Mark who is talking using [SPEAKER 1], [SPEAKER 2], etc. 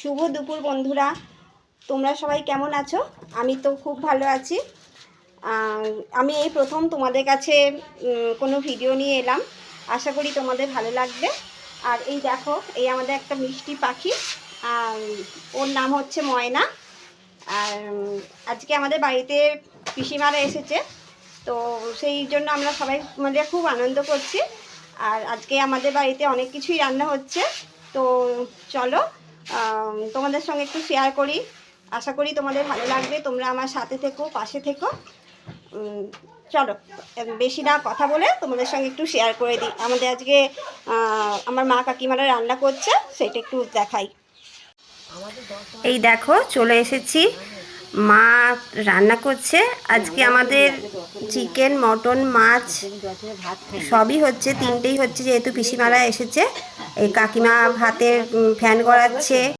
[SPEAKER 1] শুভ দুপুর বন্ধুরা, তোমরা সবাই কেমন আছো? আমি তো খুব ভালো আছি। আমি এই প্রথম তোমাদের কাছে কোনো ভিডিও নিয়ে এলাম। আশা করি তোমাদের ভালো লাগবে। আর এই দেখো, এই আমাদের একটা মিষ্টি পাখি, ওর নাম হচ্ছে ময়না। আর আজকে আমাদের বাড়িতে পিসিমারা এসেছে, তো সেই জন্য আমরা সবাই মিলে খুব আনন্দ করছি। আর আজকে আমাদের বাড়িতে অনেক কিছুই রান্না হচ্ছে, তো চলো তোমাদের সঙ্গে একটু শেয়ার করি। আশা করি তোমাদের ভালো লাগবে। তোমরা আমার সাথে থেকো, পাশে থেকো। চলো বেশি না কথা বলে তোমাদের সঙ্গে একটু শেয়ার করে দিই। আমাদের আজকে আমার মা কাকিমারা রান্না করছে, সেটা একটু দেখাই। এই দেখো, চলে এসেছি। মা রান্না করছে আজকে। আমাদের চিকেন, মটন, মাছ সবই হচ্ছে, তিনটেই হচ্ছে, যেহেতু পিসিমারা এসেছে। এই কাকিমা ভাতের ফ্যান গড়াচ্ছে।